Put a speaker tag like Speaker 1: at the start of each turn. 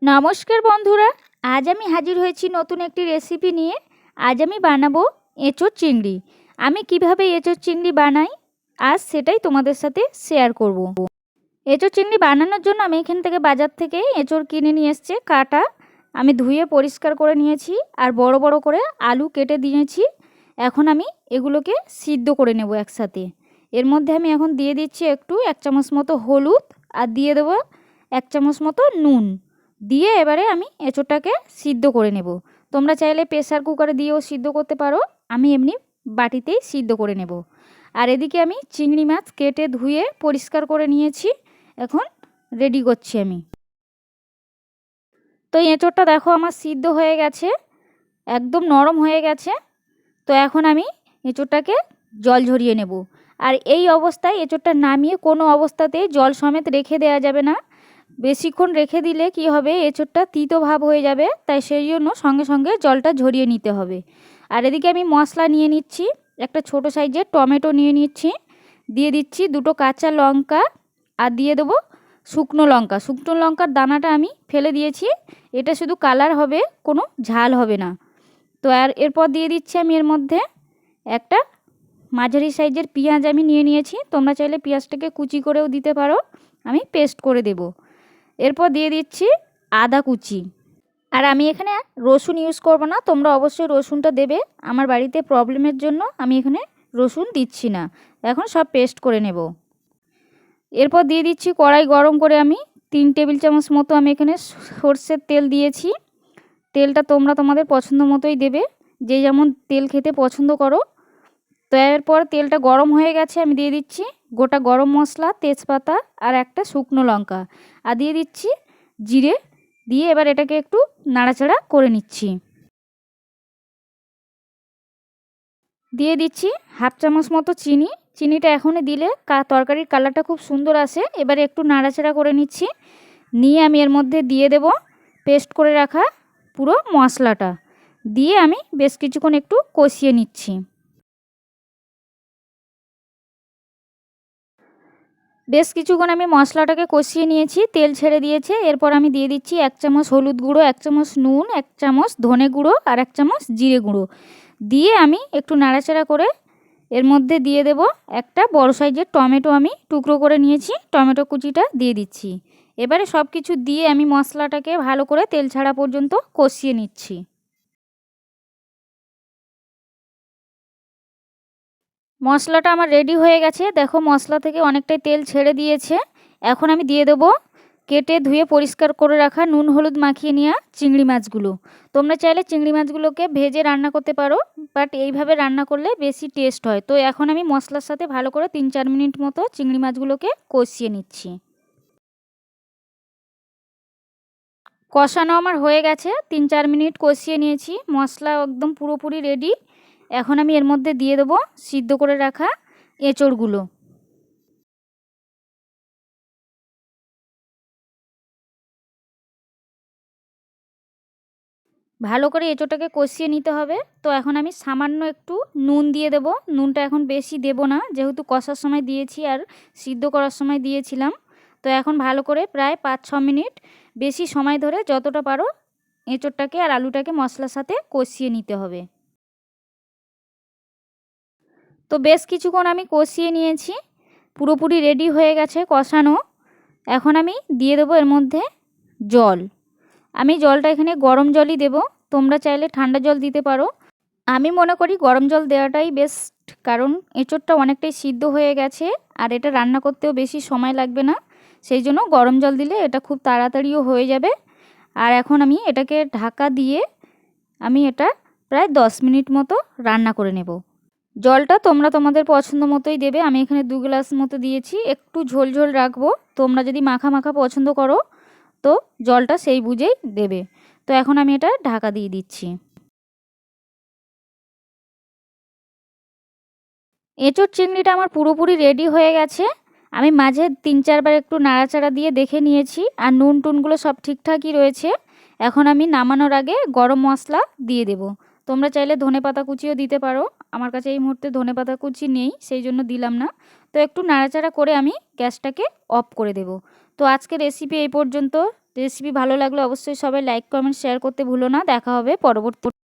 Speaker 1: নমস্কার বন্ধুরা, আজ আমি হাজির হয়েছি নতুন একটি রেসিপি নিয়ে। আজ আমি বানাবো এঁচোড় চিংড়ি। আমি কিভাবে এঁচোড় চিংড়ি বানাই আজ সেটাই তোমাদের সাথে শেয়ার করব। এঁচোড় চিংড়ি বানানোর জন্য আমি এখান থেকে বাজার থেকে এঁচোড় কিনে নিয়ে এসেছি কাটা। আমি ধুয়ে পরিষ্কার করে নিয়েছি আর বড় বড় করে আলু কেটে দিয়েছি। এখন আমি এগুলোকে সিদ্ধ করে নেব একসাথে। এর মধ্যে আমি এখন দিয়ে দিচ্ছি একটু 1 চামচ মতো হলুদ আর দিয়ে দেবো 1 চামচ মতো নুন দিয়ে এবারে আমি এঁচোড়টাকে সিদ্ধ করে নেব। তোমরা চাইলে প্রেসার কুকারে দিয়েও সিদ্ধ করতে পারো, আমি এমনি বাটিতেই সিদ্ধ করে নেব। আর এদিকে আমি চিংড়ি মাছ কেটে ধুয়ে পরিষ্কার করে নিয়েছি, এখন রেডি করছি আমি। তো এঁচোড়টা দেখো আমার সিদ্ধ হয়ে গেছে, একদম নরম হয়ে গেছে। তো এখন আমি এঁচোড়টাকে জল ঝরিয়ে নেব। আর এই অবস্থায় এঁচোড়টা নামিয়ে কোনো অবস্থাতেই জল সমেত রেখে দেওয়া যাবে না। বেশিক্ষণ রেখে দিলে কি হবে, এঁচোড়টা তিতো ভাব হয়ে যাবে, তাই সেই জন্য সঙ্গে সঙ্গে জলটা ঝরিয়ে নিতে হবে। আর এদিকে আমি মশলা নিয়ে নিচ্ছি, একটা ছোট সাইজের টমেটো নিয়ে নিচ্ছি, দিয়ে দিচ্ছি 2টো কাঁচা লঙ্কা আর দিয়ে দেবো শুকনো লঙ্কা। শুকনো লঙ্কার দানাটা আমি ফেলে দিয়েছি, এটা শুধু কালার হবে, কোনো ঝাল হবে না। তো আর এরপর দিয়ে দিচ্ছি আমি এর মধ্যে একটা মাঝারি সাইজের পেঁয়াজ আমি নিয়ে নিয়েছি, তোমরা চাইলে পেঁয়াজটাকে কুচি করেও দিতে পারো, আমি পেস্ট করে দেব। এরপর দিয়ে দিচ্ছি আদা কুচি। আর আমি এখানে রসুন ইউজ করব না, তোমরা অবশ্যই রসুনটা দেবে। আমার বাড়িতে প্রবলেমের জন্য আমি এখানে রসুন দিচ্ছি না, এখন সব পেস্ট করে নেব। এরপর দিয়ে দিচ্ছি কড়াই গরম করে আমি 3 টেবিল চামচ মতো আমি এখানে সর্ষের তেল দিয়েছি। তেলটা তোমরা তোমাদের পছন্দ মতোই দেবে, যে যেমন তেল খেতে পছন্দ করো। তো এরপর তেলটা গরম হয়ে গেছে, আমি দিয়ে দিচ্ছি গোটা গরম মশলা, তেজপাতা আর একটা শুকনো লঙ্কা, আর দিয়ে দিচ্ছি জিরে, দিয়ে এবার এটাকে একটু নাড়াচাড়া করে নিচ্ছি। দিয়ে দিচ্ছি 1/2 চামচ মতো চিনি। চিনিটা এখনই দিলে তরকারির কালারটা খুব সুন্দর আসে। এবারে একটু নাড়াচাড়া করে নিচ্ছি, নিয়ে আমি এর মধ্যে দিয়ে দেব পেস্ট করে রাখা পুরো মশলাটা, দিয়ে আমি বেশ কিছুক্ষণ একটু কষিয়ে নিচ্ছি। বেশ কিছুক্ষণ আমি মশলাটাকে কষিয়ে নিয়েছি, তেল ছেড়ে দিয়েছে। এরপর আমি দিয়ে দিচ্ছি 1 চামচ হলুদ গুঁড়ো, 1 চামচ নুন, 1 চামচ ধনে গুঁড়ো আর 1 চামচ জিরে গুঁড়ো, দিয়ে আমি একটু নাড়াচাড়া করে এর মধ্যে দিয়ে দেব একটা বড় সাইজের টমেটো আমি টুকরো করে নিয়েছি, টমেটো কুচিটা দিয়ে দিচ্ছি। এবারে সব কিছু দিয়ে আমি মশলাটাকে ভালো করে তেল ছাড়া পর্যন্ত কষিয়ে নিচ্ছি। মশলাটা আমার রেডি হয়ে গেছে, দেখো মশলা থেকে অনেকটাই তেল ছেড়ে দিয়েছে। এখন আমি দিয়ে দেবো কেটে ধুয়ে পরিষ্কার করে রাখা নুন হলুদ মাখিয়ে নেওয়া চিংড়ি মাছগুলো। তোমরা চাইলে চিংড়ি মাছগুলোকে ভেজে রান্না করতে পারো, বাট এইভাবে রান্না করলে বেশি টেস্ট হয়। তো এখন আমি মশলার সাথে ভালো করে 3-4 মিনিট মতো চিংড়ি মাছগুলোকে কষিয়ে নিচ্ছি। কষানো আমার হয়ে গেছে, 3-4 মিনিট কষিয়ে নিয়েছি, মশলা একদম পুরোপুরি রেডি। এখন আমি এর মধ্যে দিয়ে দেবো সিদ্ধ করে রাখা এঁচোড়গুলো। ভালো করে এঁচোড়টাকে কষিয়ে নিতে হবে। তো এখন আমি সামান্য একটু নুন দিয়ে দেব, নুনটা এখন বেশি দেব না, যেহেতু কষার সময় দিয়েছি আর সিদ্ধ করার সময় দিয়েছিলাম। তো এখন ভালো করে প্রায় 5-6 মিনিট বেশি সময় ধরে যতটা পারো এঁচোড়টাকে আর আলুটাকে মশলার সাথে কষিয়ে নিতে হবে। তো বেশ কিছুক্ষণ আমি কষিয়ে নিয়েছি, পুরোপুরি রেডি হয়ে গেছে কষানো। এখন আমি দিয়ে দেবো এর মধ্যে জল। আমি জলটা এখানে গরম জলই দেব, তোমরা চাইলে ঠান্ডা জল দিতে পারো। আমি মনে করি গরম জল দেওয়াটাই বেস্ট, কারণ এঁচোড়টা অনেকটাই সিদ্ধ হয়ে গেছে আর এটা রান্না করতেও বেশি সময় লাগবে না, সেই জন্য গরম জল দিলে এটা খুব তাড়াতাড়িও হয়ে যাবে। আর এখন আমি এটাকে ঢাকা দিয়ে আমি এটা প্রায় 10 মিনিট মতো রান্না করে নেব। জলটা তোমরা তোমাদের পছন্দ মতোই দেবে, আমি এখানে 2 গ্লাস মতো দিয়েছি, একটু ঝোল ঝোল রাখবো। তোমরা যদি মাখা মাখা পছন্দ করো তো জলটা সেই বুঝেই দেবে। তো এখন আমি এটা ঢাকা দিয়ে দিচ্ছি। এঁচোড় চিংড়িটা আমার পুরোপুরি রেডি হয়ে গেছে। আমি মাঝে 3-4 বার একটু নাড়াচাড়া দিয়ে দেখে নিয়েছি, আর নুন টুনগুলো সব ঠিকঠাকই রয়েছে। এখন আমি নামানোর আগে গরম মশলা দিয়ে দেব। তোমরা চাইলে ধনেপাতা কুচিও দিতে পারো, আমার কাছে এই মুহূর্তে ধনেপাতা কুচি নেই, সেই জন্য দিলাম না। তো একটু নাড়াচাড়া করে আমি গ্যাসটাকে অফ করে দেব। তো আজকের রেসিপি এই পর্যন্ত। রেসিপি ভালো লাগলে অবশ্যই সবাই লাইক কমেন্ট শেয়ার করতে ভুলো না। দেখা হবে পরবর্তী